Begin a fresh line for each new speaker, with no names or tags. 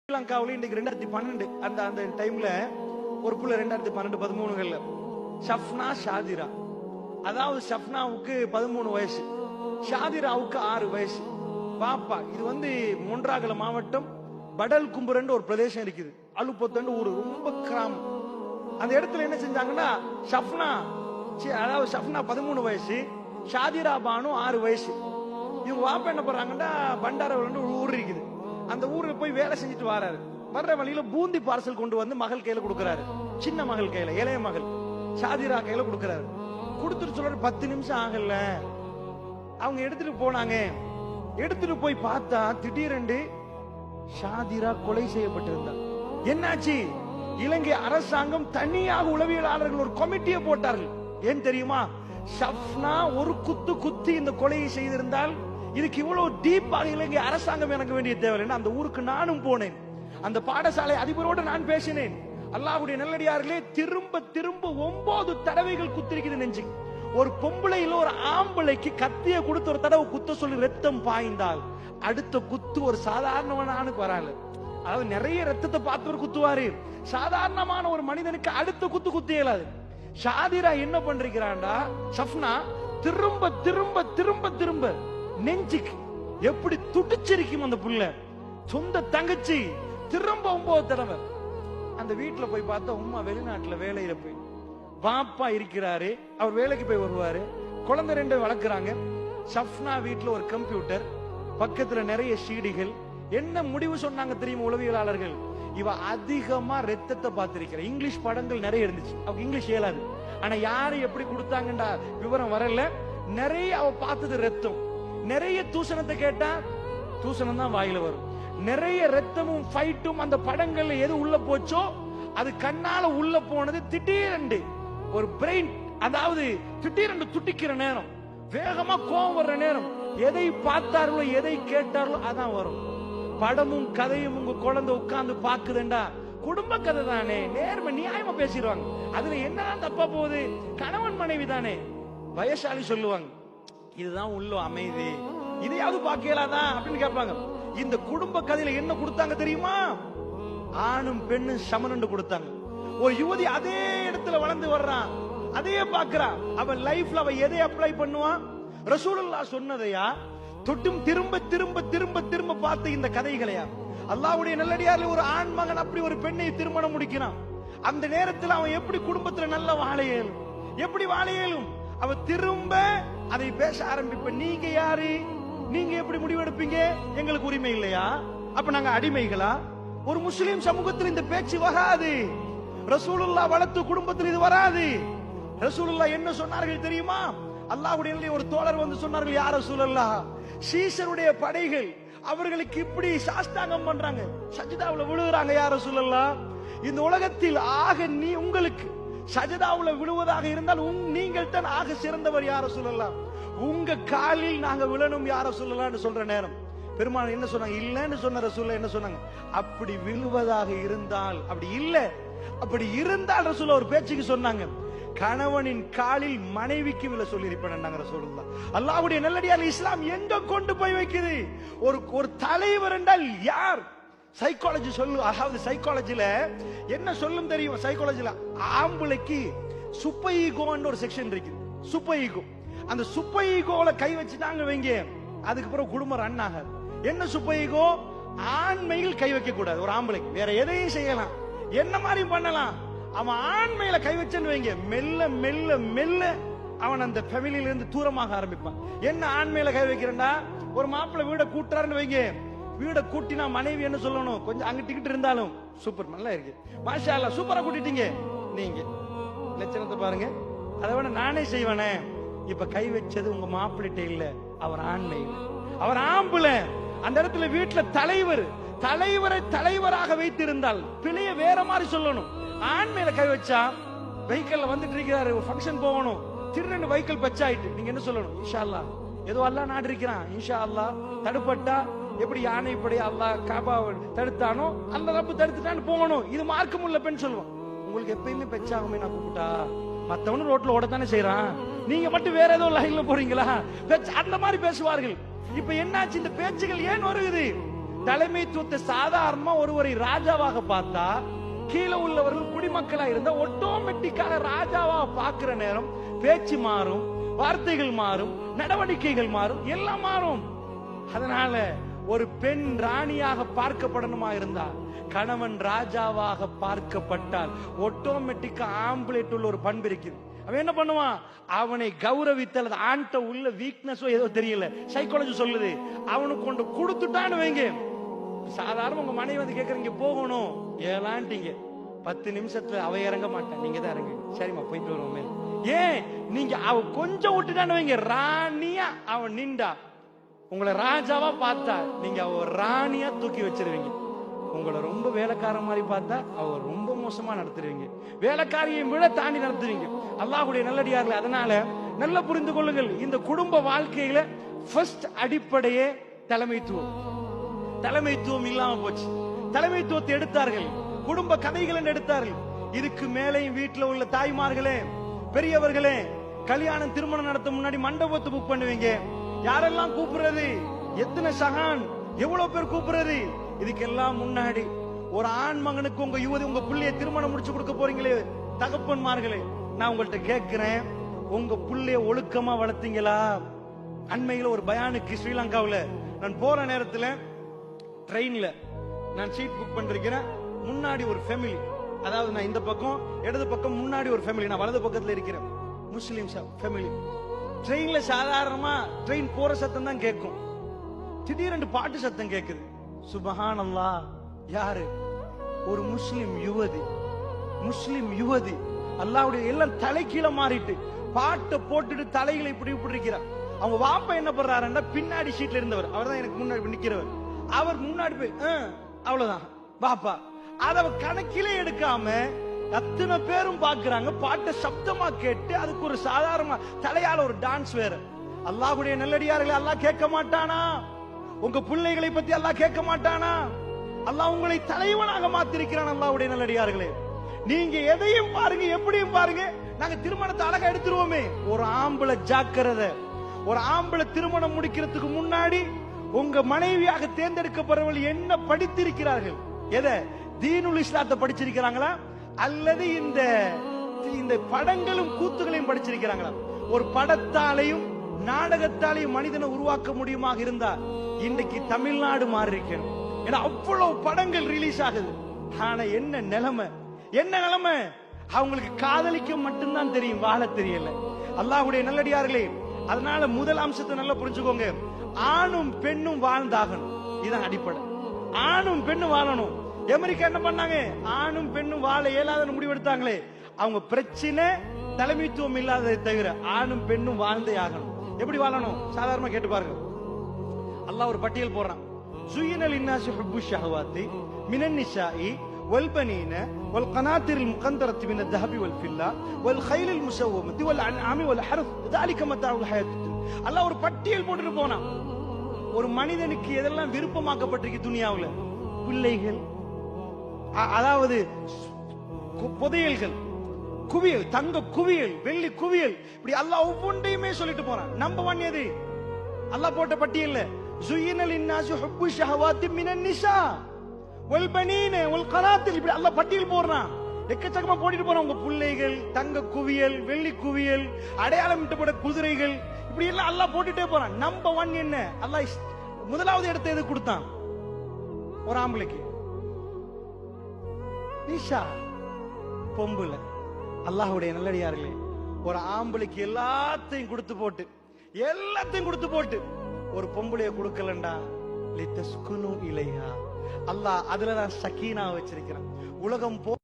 ஸ்ரீலங்காவில இன்னைக்கு 2012 அந்த அந்த டைம்ல ஒரு புள்ள 2012-13 ஷஃப்னா ஷாதிரா. அதாவது ஷஃப்னாவுக்கு 13 வயசு, ஷாதிராவுக்கு 6 வயசு. பாப்பா இது வந்து மொன்றாகல மாவட்டம் படல் கும்புரண்டு ஒரு பிரதேசம் இருக்குது. அலுப்பொத்தண்டு ஊரு, ரொம்ப கிராமம். அந்த இடத்துல என்ன செஞ்சாங்கன்னா ஷஃப்னா, அதாவது ஷஃப்னா 13 வயசு, ஷாதிரா பானு 6 வயசு. இவங்க வாப்பா என்ன பண்றாங்கன்னா பண்டாரவலன்னு ஒரு ஊர் இருக்குது, அந்த ஊருக்கு போய் வேலை செஞ்சுட்டு வராரு. வர்ற வழியில பூந்தி பார்சல் கொண்டு வந்து மகள் கையில கொடுக்கறாரு. சின்ன மகள் கையில, இளைய மகள் ஷாதிரா கையில கொடுக்கறாரு. கொடுத்துட்டு சொல்றாரு 10 நிமிஷம் ஆகல. அவங்க எடுத்துட்டு போனாங்க. எடுத்துட்டு போய் பார்த்தா திடீரென்று ஷாதிரா கொலை செய்யப்பட்டிருந்தார். என்னாச்சு? இலங்கை அரசாங்கம் தனியாக உளவியலாளர்கள் ஒரு கமிட்டியை போட்டார்கள். ஏன் தெரியுமா? ஷஃப்னா ஒரு குத்து குத்தி இந்த கொலையை செய்திருந்தால் இதுக்கு இவ்வளவு டீப்பாக இலங்கை அரசாங்கம் எனக்கு வேண்டிய தேவை. அந்த ஊருக்கு நானும் போனேன், அந்த பாடசாலை அதிபரோடு நான் பேசினேன். அல்லாஹ்வுடைய நல்லடியார்களே, திரும்ப திரும்ப 9 தடவைகள் குத்திருக்குது நெஞ்சு. ஒரு பொம்பளையில ஒரு ஆம்பளைக்கு கத்திய கொடுத்து ஒரு தடவை குத்த சொல்லி ரத்தம் பாய்ந்தால் அடுத்த குத்து ஒரு சாதாரணமானுக்கு வராது. அதாவது நிறைய ரத்தத்தை பார்த்தவர் குத்துவாரு, சாதாரணமான ஒரு மனிதனுக்கு அடுத்த குத்து குத்த இயலாது. ஷாதிரா என்ன பண்றாண்டா, ஷஃப்னா திரும்ப திரும்ப திரும்ப திரும்ப நெஞ்சுக்கு எப்படி துடிச்சிருக்கும் அந்த புள்ள. சொந்த தங்கச்சி திரும்ப 9 தடவை. அந்த வீட்டுல போய் பார்த்தா உம்மா வெளிநாட்டுல வேலையில போய், பாப்பா இருக்கிறாரு, அவர் வேலைக்கு போய் வருவாரு, குழந்தை 2 வளர்க்குறாங்க. ஷஃப்னா வீட்டுல ஒரு கம்ப்யூட்டர், பக்கத்துல நிறைய சீடிகள். என்ன முடிவு சொன்னாங்க தெரியுமா உளவியலாளர்கள்? இவ அதிகமா ரத்தத்தை பார்த்திருக்கிற. இங்கிலீஷ் படங்கள் நிறைய இருந்துச்சு, அவங்க இங்கிலீஷ் இயலாது. ஆனா யாரு எப்படி கொடுத்தாங்கடா விவரம் வரல. நிறைய அவ பார்த்தது ரத்தம். நிறைய தூசணத்தை கேட்டா தூசணம் தான் வாயில வரும். நிறைய ரத்தமும் ஃபைட்டும் அந்த படங்கள்ல எது உள்ள போச்சோ அது கண்ணால உள்ள போனது. திடீரென்று ஒரு பிரெயின், அதாவது திடீரென்று துடிக்கிற நேரம், வேகமா கோபம் வர்ற நேரம், எதை பார்த்தார்களோ எதை கேட்டார்களோ அதான் வரும். படமும் கதையும் உங்க குழந்தை உட்கார்ந்து பாக்குதுண்டா, குடும்ப கதை தானே, நேர்மை நியாயமா பேசிடுவாங்க. அதுல என்னதான் தப்பா போகுது? கணவன் மனைவி தானே. வயசாளி சொல்லுவாங்க, இதுதான் உள்ள அமைதி, இதையாவது பாக்கலாதான் அப்படின்னு கேட்பாங்க. இந்த குடும்ப கதையில என்ன கொடுத்தாங்க தெரியுமா? ஆணும் பெண்ணும் சமனண்டு கொடுத்தாங்க. ஒரு யுவதி அதே இடத்துல வளர்ந்து வர்றான், அதே பாக்குறான். அவன் லைஃப்ல அவ எதை அப்ளை பண்ணுவான்? ரசூலுல்லாஹ் சொன்னதையா தொட்டும் திரும்ப திரும்ப திரும்ப திரும்ப பார்த்த இந்த கதைகளையா? அல்லாஹ்வுடைய நல்லடியார்ல ஒரு ஆண் மகன் அப்படி ஒரு பெண்ணை திருமணம் முடிக்கிறான். அந்த நேரத்தில் அவன் எப்படி குடும்பத்துல நல்ல வாழ இயலும், எப்படி வாழ இயலும்? அவன் திரும்ப அதை பேச ஆரம்பிப்ப. நீங்க யாரு? நீங்க எப்படி முடிவெடுப்பீங்க? எங்களுக்கு உரிமை இல்லையா? அப்ப நாங்க அடிமைகளா? ஒரு முஸ்லிம் சமூகத்தில் இந்த பேச்சு வராது. ரசூலுல்லாஹ் வளர்த்த குடும்பத்தில் இது வராது. ரசூலுல்லாஹ் என்ன சொன்னார்கள் தெரியுமா? அல்லாஹ்வுடைய ஒரு தோழர் வந்து சொன்னார்கள், யா ரசூலல்லாஹ், சீசருடைய படைகள் அவர்களுக்கு இப்படி சாஷ்டாங்கம் பண்றாங்க, சஜிதாவுல விழுகிறாங்க. யா ரசூலல்லாஹ், இந்த உலகத்தில் ஆக நீ உங்களுக்கு சஜிதாவுல விழுவதாக இருந்தால் நீங்கள் தான் ஆக சிறந்தவர் யா ரசூலல்லாஹ், உங்க காலில் நாங்க விழணும் யா ரசூலல்லாஹ்னு சொல்ற நேரம் பெருமாள் என்ன சொன்னாங்க? இல்லன்னு சொன்ன ரசூலுல்லாஹ் என்ன சொன்னாங்க? அப்படி விழுவதாக இருந்தால், அப்படி இல்ல, அப்படி இருந்தால் ரசூலுல்லாஹ் ஒரு பேச்சுக்கு சொன்னாங்க, கணவனின் காலில் மனைவிக்கு விழ சொல்லி இருப்பேன் ரசூலுல்லாஹ். அல்லாஹ்வுடைய நல்லடியார் இஸ்லாம் எங்க கொண்டு போய் வைக்குது? ஒரு தலைவர் என்றால் யார்? சைக்காலஜி சொல்லு. அதாவது சைக்காலஜில என்ன சொல்லும் தெரியும்? சைக்காலஜில ஆம்பளைக்கு சூப்பர் ஈகோன்னு ஒரு செக்ஷன் இருக்கு. Super ego. அந்த சூப்பர் ஈகோல கை வச்சுட்டாங்க வைங்க, அதுக்கு பிறகு குடும்பம் ரன் ஆகாது. என்ன சூப்பர் ஈகோ? ஆண்மையில் கை வைக்க கூடாது ஒரு ஆம்பளைக்கு. வேற எதையும் செய்யலாம், என்ன மாதிரி பண்ணலாம். அவன் ஆண்மையில கை வச்சேன்னு வைங்க, மெல்ல மெல்ல மெல்ல அவன் அந்த ஃபேமிலியில இருந்து தூரமாக ஆரம்பிப்பான். என்ன ஆண்மையில கை வைக்கிறேன்டா? ஒரு மாப்பிள்ளை வீட கூட்டுறாருன்னு வைங்க, வீட கூட்டினா மனைவி என்ன சொல்லணும்? கொஞ்சம் அங்க டிக்கெட் இருந்தாலும் சூப்பர், நல்லா இருக்கு, மாஷா அல்லாஹ், சூப்பரா கூட்டிட்டீங்க, நீங்க லட்சணத்தை பாருங்க, அதை விட நானே செய்வேனே. இப்ப கை வச்சது உங்க மாப்பிள்ளைட்ட இல்ல, அவர் ஆண்மை, அவர் ஆம்பளை. அந்த இடத்துல வீட்டுல தலைவர், தலைவரை தலைவராக வைத்திருந்தால் பிழைய வேற மாதிரி சொல்லணும். ஆண்மையில கை வச்சா, வெஹிக்கல்ல வந்துட்டு இருக்கிறாரு, ஒரு ஃபங்க்ஷன் போகணும், திருநெண்டு வெஹிக்கல் பச்சாயிட்டு, நீங்க என்ன சொல்லணும்? இன்ஷா அல்லாஹ், ஏதோ அல்லாஹ் நாடு இருக்கிறான், இன்ஷா அல்லாஹ். தடுப்பட்டா எப்படி யானைப்படி அல்லாஹ் காபாவை தடுத்தானோ அந்த ரப்பு தடுத்துட்டான்னு போகணும். இது மார்க்கம் உள்ள பெண் சொல்லுவோம். உங்களுக்கு எப்பயுமே பெச்சாகுமே நான் கூப்பிட்டா, மத்தவனு ரோட்ல ஓடத்தானே செய்யறான், நீங்க மட்டும் வேற ஏதோ லைன்ல போறீங்களா? அந்த மாதிரி பேசுவார்கள். இப்ப என்னாச்சு? இந்த பேச்சுகள் ஏன் வருகிறது? தலைமைத்துவத்தை சாதாரணமா ஒருவரை ராஜாவாக பார்த்தா, கீழே உள்ளவர்கள் குடிமக்களா இருந்தா ஆட்டோமேட்டிக்காக ராஜாவாக பார்க்கிற நேரம் பேச்சு மாறும், வார்த்தைகள் மாறும், நடவடிக்கைகள் மாறும், எல்லாம் மாறும். அதனால ஒரு பெண் ராணியாக பார்க்கப்படணுமா இருந்தா, கணவன் ராஜாவாக பார்க்கப்பட்டால் ஆட்டோமேட்டிக்கா ஆம்புலேட் உள்ள ஒரு பண்பு இருக்குது. அவன் என்ன பண்ணுவான்? அவனை கௌரவித்தல், ஆண்ட உள்ள வீக்னஸோ ஏதோ தெரியல, சைக்காலஜி சொல்லுது, அவனுக்கு கொண்டு கொடுத்துட்டான்னு வைங்க. சாதாரண உங்க மனைவி வந்து கேக்குறீங்க போகணும் ஏலான்ட்டீங்க, 10 நிமிஷத்துல அவ இறங்க மாட்டேன், நீங்க தான் இறங்க. சரிம்மா போயிட்டு வருவோமே. ஏன்? நீங்க அவ கொஞ்சம் விட்டுட்டான்னு வைங்க, ராணியா அவன் நின்றா, உங்களை ராஜாவா பார்த்தா நீங்க அவ ராணியா தூக்கி வச்சிருவீங்க. உங்களை ரொம்ப வேலைக்கார மாதிரி பார்த்தா அவர் ரொம்ப மோசமா நடத்துவீங்க, வேலைக்காரியை விட தாண்டி நடத்துவீங்க. அல்லாஹ்வுடைய நல்லடியார்களே, அதனால நல்ல புரிந்து கொள்ளுங்கள், இந்த குடும்ப வாழ்க்கையில ஃபர்ஸ்ட் அடிப்படையே தலைமைத்துவம். தலைமைத்துவம் இல்லாம போச்சு. தலைமைத்துவத்தை எடுத்தார்கள், குடும்ப கதைகள் எடுத்தார்கள். இதுக்கு மேலேயும் வீட்டுல உள்ள தாய்மார்களே, பெரியவர்களே, கல்யாணம் திருமணம் நடத்த முன்னாடி மண்டபத்தை புக் பண்ணுவீங்க. யாரெல்லாம் கூப்பிடுறது, எத்தனை சகான், எவ்வளவு பேர் கூப்பிடுறது, இதுக்கெல்லாம் முன்னாடி ஒரு ஆண் மகனுக்கு உங்க யுவதி உங்க பிள்ளைய திருமணம் முடிச்சு கொடுக்க போறீங்களே தகப்பன்மார்களே, நான் உங்கள்கிட்ட கேட்கிறேன், உங்க பிள்ளைய ஒழுக்கமா வளர்த்தீங்களா? அண்மையில ஒரு பயானுக்கு ஸ்ரீலங்காவில் நான் போற நேரத்தில் ட்ரெயின்ல நான் சீட் புக் பண்ணிருக்கிறேன். முன்னாடி ஒரு ஃபேமிலி, அதாவது நான் இந்த பக்கம் இடது பக்கம், முன்னாடி ஒரு ஃபேமிலி, நான் வலது பக்கத்துல இருக்கிறேன், முஸ்லிம் ஃபேமிலி. ட்ரெயின்ல சாதாரணமா ட்ரெயின் போற சத்தம் தான் கேட்கும், திடீரென்று பாட்டு சத்தம் கேட்குது. சுபஹானல்லாஹ், யாரு? ஒரு முஸ்லிம் யுவதி. முஸ்லிம் யுவதி அல்லாஹ்வுடைய எல்லாம் தலைகீழ மாறிட்டு பாட்டை போட்டுட்டு தலைகளை இப்படி இப்படி இருக்கிறார். அவங்க வாப்பா என்ன பண்றாருன்னா, பின்னாடி சீட்ல இருந்தவர், அவர் தான் எனக்கு முன்னாடி நிக்கிறவர், அவர் முன்னாடி போய் அவ்வளவுதான் பாப்பா. அத கணக்கிலே எடுக்காம அத்தனை பேரும் பாக்குறாங்க, பாட்டை சப்தமா கேட்டு அதுக்கு ஒரு சாதாரண தலையால ஒரு டான்ஸ் வேற. அல்லாஹ்வுடைய நல்லடியார்களை அல்லாஹ் கேட்க மாட்டானா? உங்க பிள்ளைகளை பத்தி அல்லாஹ் கேட்க மாட்டானா? அல்லாஹ் உங்களை தலைவனாக மாத்திருக்கிறான். அல்லாஹ்வுடைய நல்லடியார்களே, நீங்க எதையும் பாருங்க, எப்படியும் பாருங்க, நாங்க திருமணத்தை அழகா எடுத்துருவோமே. ஒரு ஆம்பளை ஜாக்கிரதை, ஒரு ஆம்பளை திருமணம் முடிக்கிறதுக்கு முன்னாடி உங்க மனைவியாக தேர்ந்தெடுக்கப்படுறவர்கள் என்ன படித்திருக்கிறார்கள்? எதை? தீனுல் இஸ்லாத்தை படிச்சிருக்கிறாங்களா, அல்லது இந்த படங்களும் கூத்துகளையும் படிச்சிருக்கிறாங்களா? ஒரு படத்தாலையும் நாடகத்தாலையும் மனிதனை உருவாக்க முடியுமாக இருந்தா இன்றைக்கு தமிழ்நாடு மாறி இருக்கணும். ஏன்னா அவ்வளவு படங்கள் ரிலீஸ் ஆகுது. ஆனா என்ன நிலைமை, என்ன நிலைமை? அவங்களுக்கு காதலிக்க மட்டும்தான் தெரியும், வாழ தெரியல. அல்லாஹ்வுடைய நல்லடியார்களே, அதனால முதல் அம்சத்தை நல்லா புரிஞ்சுக்கோங்க, ஆணும் பெண்ணும் வாழ்ந்தாகணும். இதுதான் அடிப்படை. ஆணும் பெண்ணும் வாழணும். அமெரிக்கா என்ன பண்ணாங்க? ஆணும் பெண்ணும் வாழ இயலாதன்னு முடிவெடுத்தாங்களே, அவங்க பிரச்சனை தலைமைத்துவம் இல்லாததை தவிர ஆணும் பெண்ணும் வாழ்ந்தே ஆகணும். எப்படி வாழணும்? சாதாரணமா கேட்டு பாருங்க. அல்லாஹ் ஒரு பட்டியல் போடுறான். ஜுய்யினல் இன்னாஸி ஹுப்பு ஷஹவாத்தி மினன் நிசாஇ வல் பனீன வல் கனாத்திரில் முகந்தரத்தி மினத் தஹபி வல் ஃபில்லா வல் கைலில் முஸவ்வமத்தி வல் அன்ஆமி வல் ஹர்ஸ் ذلك متاع الحياة الدنيا. அல்லாஹ் ஒரு பட்டியல் போட்டுட்டு போனான். ஒரு மனிதனுக்கு எதெல்லாம் விருப்பமாக்கப்பட்டிருக்கு துனியாவுல? பிள்ளைகள், அதாவது புதையல்கள், குவியல், தங்க குவியல், வெள்ளி குவியல், இப்படி அல்லாஹ் ஒவ்வொன்றையுமே சொல்லிட்டு போறான். நம்பர் 1 எது? அல்லாஹ் போட்ட பட்டியல்ல ஜுய்யினல் இன்னாஸி ஹுப்பு ஷஹவாத்தி மினன் நிசா வல் பனீன வல் கனாத்தில், இப்படி அல்லாஹ் பட்டியல் போடுறான். எக்கச்சக்கமா போட்டுட்டு போறான். உங்க பிள்ளைகள், தங்க குவியல், வெள்ளி குவியல், அடையாளம் இட்டப்பட்ட குதிரைகள், இப்படி எல்லாம் அல்லாஹ் போட்டுட்டே போறான். நம்பர் 1 என்ன? அல்லாஹ் முதலாவது இடத்தை எது கொடுத்தான்? ஒரு ஆம்பளைக்கு நிஷா, பொம்புல. அல்லாஹ்வுடைய நல்லடியார்களே, ஒரு ஆம்பளைக்கு எல்லாத்தையும் கொடுத்து போட்டு ஒரு பொம்பளைய கொடுக்கலண்டா லிதஸ்குனு இலைஹா, அல்லாஹ் அதுல தான் சக்கீனா வச்சிருக்கிறான். உலகம்